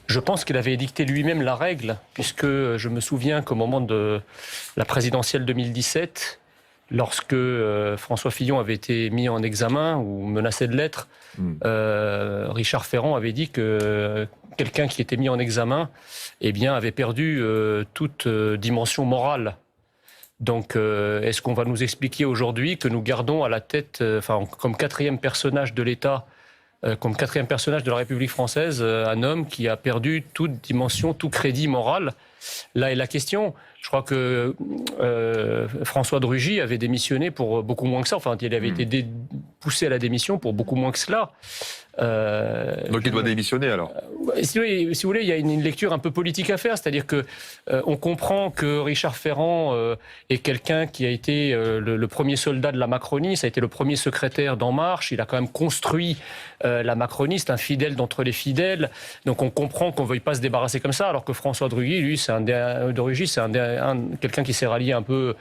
Je pense qu'il avait édicté lui-même la règle, puisque je me souviens qu'au moment de la présidentielle 2017, lorsque François Fillon avait été mis en examen ou menacé de l'être, Richard Ferrand avait dit que quelqu'un qui était mis en examen avait perdu toute dimension morale. Donc, est-ce qu'on va nous expliquer aujourd'hui que nous gardons à la tête, comme quatrième personnage de l'État, comme quatrième personnage de la République française, un homme qui a perdu toute dimension, tout crédit moral? Là est la question. Je crois que François de Rugy avait démissionné pour beaucoup moins que ça. Enfin, il avait été poussé à la démission pour beaucoup moins que cela. Donc il doit démissionner alors. Si vous voulez, il y a une lecture un peu politique à faire, c'est-à-dire que on comprend que Richard Ferrand est quelqu'un qui a été le premier soldat de la Macronie, ça a été le premier secrétaire d'En Marche, il a quand même construit la Macronie, c'est un fidèle d'entre les fidèles, donc on comprend qu'on ne veuille pas se débarrasser comme ça, alors que François de Rugy, lui, c'est quelqu'un qui s'est rallié un peu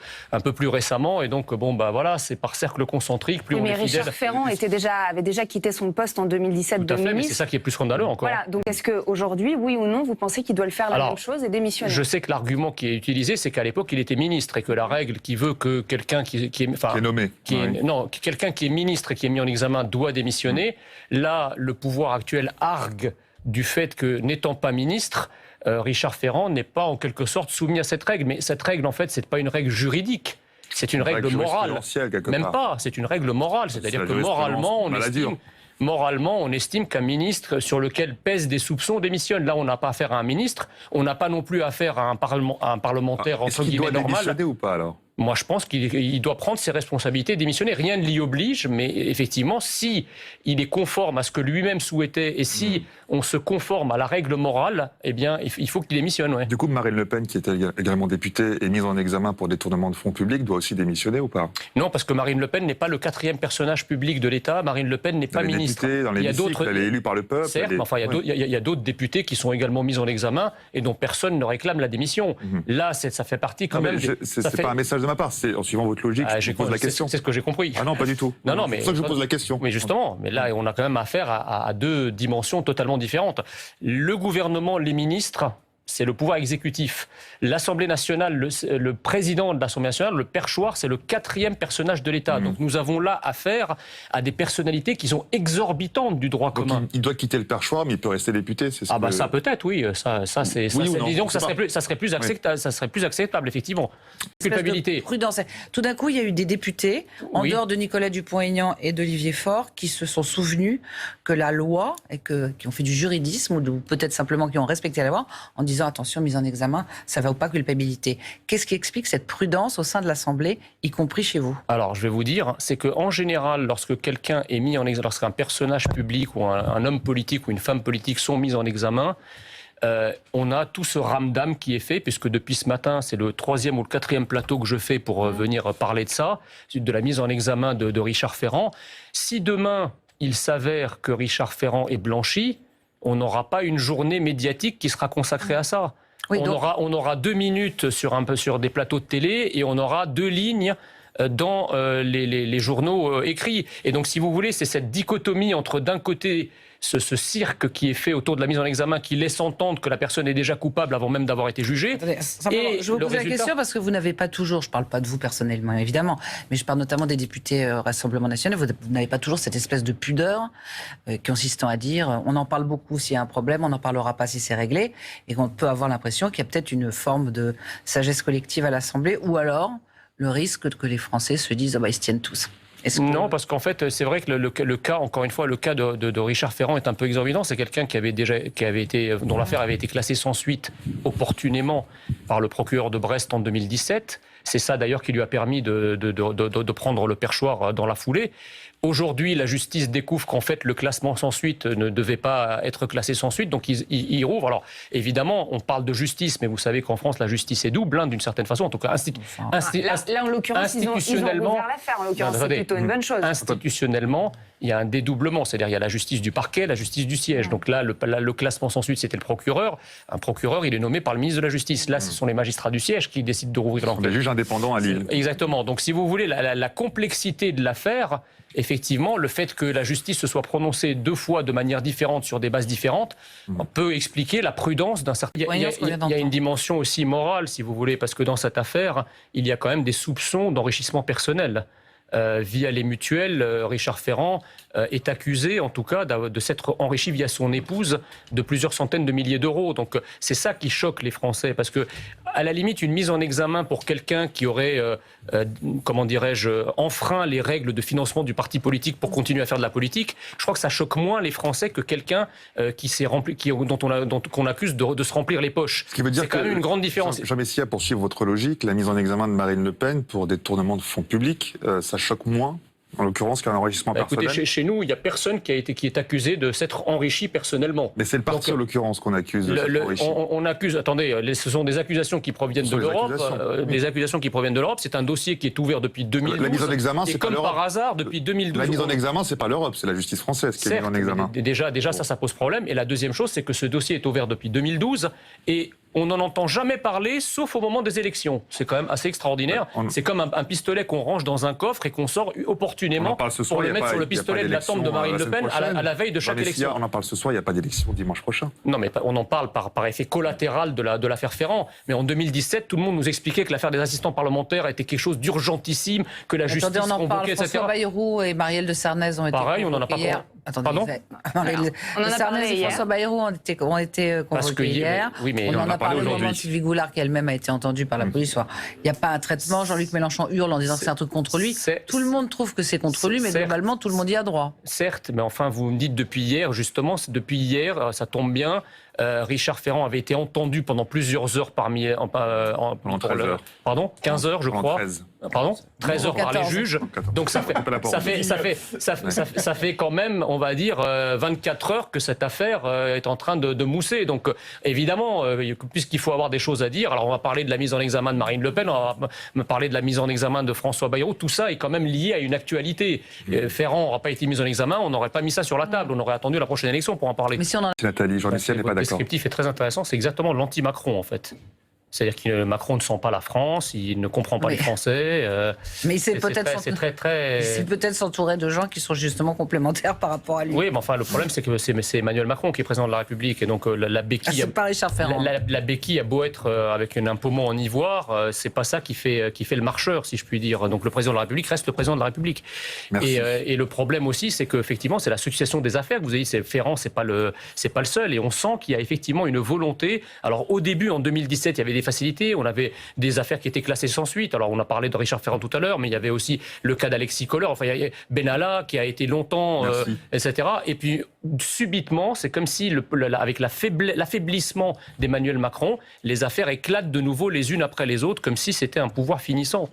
plus récemment, et donc voilà, c'est par cercle concentrique, plus on est fidèle. Mais Richard Ferrand avait déjà quitté son poste en 2017 de ministre. Mais c'est ça qui est plus scandaleux encore. Voilà, donc est-ce qu'aujourd'hui, oui ou non, vous pensez qu'il doit le faire la même chose et démissionner? Je sais que l'argument qui est utilisé, c'est qu'à l'époque, il était ministre et que la règle qui veut que quelqu'un qui est nommé, quelqu'un qui est ministre et qui est mis en examen doit démissionner. Là, le pouvoir actuel argue du fait que, n'étant pas ministre, Richard Ferrand n'est pas en quelque sorte soumis à cette règle. Mais cette règle, en fait, c'est pas une règle juridique. C'est une règle morale. Même pas, c'est une règle morale. C'est-à-dire que moralement, on estime qu'un ministre sur lequel pèsent des soupçons démissionne. Là, on n'a pas affaire à un ministre, on n'a pas non plus affaire à un parlementaire entre guillemets normal. Est-ce qu'il doit démissionner ou pas alors ? Moi, je pense qu'il doit prendre ses responsabilités et démissionner. Rien ne l'y oblige, mais effectivement, si il est conforme à ce que lui-même souhaitait et si on se conforme à la règle morale, eh bien, il faut qu'il démissionne. Ouais. Du coup, Marine Le Pen, qui était également députée et mise en examen pour détournement de fonds publics, doit aussi démissionner ou pas ? Non, parce que Marine Le Pen n'est pas le quatrième personnage public de l'État. Marine Le Pen n'est pas ministre. Dans l'hémicycle, elle est élue par le peuple. Certes, mais enfin, il y a d'autres députés qui sont également mis en examen et dont personne ne réclame la démission. Là, ça fait partie quand même... C'est pas un message de ma part, c'est en suivant votre logique, je pose la question. C'est ce que j'ai compris. Ah non, pas du tout. Non, mais c'est pour ça que je pose la question. Mais justement, mais là, on a quand même affaire à deux dimensions totalement différentes. Le gouvernement, les ministres, c'est le pouvoir exécutif. L'Assemblée nationale, le président de l'Assemblée nationale, le perchoir, c'est le quatrième personnage de l'État. Donc nous avons là affaire à des personnalités qui sont exorbitantes du droit commun. Il doit quitter le perchoir, mais il peut rester député, c'est ça? Ça peut-être, oui. Disons que ça serait plus acceptable, ça serait plus acceptable, effectivement. Culpabilité. Prudence. Tout d'un coup, il y a eu des députés, en dehors de Nicolas Dupont-Aignan et d'Olivier Faure, qui se sont souvenus que la loi, et qui ont fait du juridisme, ou peut-être simplement qui ont respecté la loi, en disant attention, mise en examen, ça va ou pas culpabilité. Qu'est-ce qui explique cette prudence au sein de l'Assemblée, y compris chez vous? Alors, je vais vous dire, c'est qu'en général, lorsque quelqu'un est mis en examen, lorsqu'un personnage public ou un homme politique ou une femme politique sont mis en examen, on a tout ce ramdam qui est fait, puisque depuis ce matin, c'est le 3e ou le 4e plateau que je fais pour venir parler de ça, de la mise en examen de Richard Ferrand. Si demain, il s'avère que Richard Ferrand est blanchi, on n'aura pas une journée médiatique qui sera consacrée à ça. Oui, on aura 2 minutes sur des plateaux de télé et on aura 2 lignes dans les journaux écrits. Et donc, si vous voulez, c'est cette dichotomie entre, d'un côté, ce cirque qui est fait autour de la mise en examen, qui laisse entendre que la personne est déjà coupable avant même d'avoir été jugée. Attendez, je vous pose la question parce que vous n'avez pas toujours, je ne parle pas de vous personnellement évidemment, mais je parle notamment des députés Rassemblement National, vous n'avez pas toujours cette espèce de pudeur consistant à dire on en parle beaucoup s'il y a un problème, on n'en parlera pas si c'est réglé, et qu'on peut avoir l'impression qu'il y a peut-être une forme de sagesse collective à l'Assemblée, ou alors le risque que les Français se disent ils se tiennent tous. Non, parce qu'en fait, c'est vrai que le cas, encore une fois, le cas de Richard Ferrand est un peu exorbitant. C'est quelqu'un dont l'affaire avait été classée sans suite opportunément par le procureur de Brest en 2017. C'est ça d'ailleurs qui lui a permis de prendre le perchoir dans la foulée. Aujourd'hui, la justice découvre qu'en fait, le classement sans suite ne devait pas être classé sans suite, donc il rouvre. Alors, évidemment, on parle de justice, mais vous savez qu'en France, la justice est double, d'une certaine façon. En tout cas, là, en l'occurrence, ils ont ouvert l'affaire. En l'occurrence, c'est plutôt une bonne chose. Institutionnellement, il y a un dédoublement. C'est-à-dire, il y a la justice du parquet, la justice du siège. Donc là, le classement sans suite, c'était le procureur. Un procureur, il est nommé par le ministre de la Justice. Là, ce sont les magistrats du siège qui décident de rouvrir l'enquête. Des juges indépendants à Lille. Exactement. Donc, si vous voulez, la complexité de l'affaire, effectivement, le fait que la justice se soit prononcée 2 fois de manière différente sur des bases différentes peut expliquer la prudence d'un certain... Il y a une dimension aussi morale, si vous voulez, parce que dans cette affaire, il y a quand même des soupçons d'enrichissement personnel. Via les mutuelles, Richard Ferrand est accusé, en tout cas, de s'être enrichi via son épouse de plusieurs centaines de milliers d'euros. Donc c'est ça qui choque les Français, parce que à la limite, une mise en examen pour quelqu'un qui aurait, comment dirais-je, enfreint les règles de financement du parti politique pour continuer à faire de la politique, je crois que ça choque moins les Français que quelqu'un dont on accuse de se remplir les poches. Ce qui veut dire c'est quand même une grande différence. Jean Messia, pour suivre votre logique, la mise en examen de Marine Le Pen pour détournement de fonds publics, ça choque moins, en l'occurrence, qu'un enrichissement personnel. Écoutez, chez nous, il n'y a personne qui est accusé de s'être enrichi personnellement. Mais c'est le parti, en l'occurrence, qu'on accuse de s'être enrichi. On accuse, attendez, ce sont des accusations qui proviennent de l'Europe. Des accusations qui proviennent de l'Europe. C'est un dossier qui est ouvert depuis 2012. La mise en examen, c'est pas l'Europe. Comme par hasard, depuis 2012. La mise en examen, c'est pas l'Europe, c'est la justice française qui est mise en examen. Déjà, ça pose problème. Et la deuxième chose, c'est que ce dossier est ouvert depuis 2012 et on n'en entend jamais parler, sauf au moment des élections. C'est quand même assez extraordinaire. C'est comme un pistolet qu'on range dans un coffre et qu'on sort opportunément pour le mettre sur le pistolet de la tombe de Marine Le Pen à la veille de chaque élection. On en parle ce soir, il n'y a pas d'élection dimanche prochain. Non, mais on en parle par effet collatéral de l'affaire Ferrand. Mais en 2017, tout le monde nous expliquait que l'affaire des assistants parlementaires était quelque chose d'urgentissime, que la justice convoquait, etc. François Bayrou et Marielle de Sarnez ont été pareil, on n'en a pas hier. Pardon on en a parlé hier. François Bayrou ont été convoqués hier. Oui, mais on en a parlé au moment de Sylvie Goulard, qui elle-même a été entendue par la police. Il n'y a pas un traitement. Jean-Luc Mélenchon hurle en disant que c'est un truc contre lui. Tout le monde trouve que c'est contre lui, mais globalement, tout le monde y a droit. Certes, mais enfin, vous me dites depuis hier, justement, depuis hier, ça tombe bien. Richard Ferrand avait été entendu pendant plusieurs heures pendant 13 heures. Pardon, 15 heures, je crois. 13. Pardon, 13 heures par les juges. Donc ça fait quand même, on va dire, 24 heures que cette affaire est en train de mousser. Donc évidemment, puisqu'il faut avoir des choses à dire, alors on va parler de la mise en examen de Marine Le Pen, on va parler de la mise en examen de François Bayrou. Tout ça est quand même lié à une actualité. Ferrand n'aura pas été mis en examen, on n'aurait pas mis ça sur la table, on aurait attendu la prochaine élection pour en parler. Mais si on en... Nathalie, Jean Messia n'est pas d'accord. Le descriptif est très intéressant, c'est exactement l'anti-Macron en fait. C'est-à-dire que Macron ne sent pas la France, il ne comprend pas les Français. Mais il s'est peut-être s'entourer de gens qui sont justement complémentaires par rapport à lui. Oui, mais enfin, le problème, c'est que c'est Emmanuel Macron qui est président de la République. Et donc, la béquille. C'est pas Richard Ferrand. La béquille a beau être avec un pommeau en ivoire, c'est pas ça qui fait le marcheur, si je puis dire. Donc, le président de la République reste le président de la République. Et le problème aussi, c'est qu'effectivement, c'est la succession des affaires. Vous avez dit, Ferrand, c'est pas le seul. Et on sent qu'il y a effectivement une volonté. Alors, au début, en 2017, il y avait des facilités, on avait des affaires qui étaient classées sans suite. Alors on a parlé de Richard Ferrand tout à l'heure, mais il y avait aussi le cas d'Alexis Kohler, enfin il y a Benalla qui a été longtemps, etc. Et puis subitement, c'est comme si avec l'affaiblissement d'Emmanuel Macron, les affaires éclatent de nouveau les unes après les autres, comme si c'était un pouvoir finissant.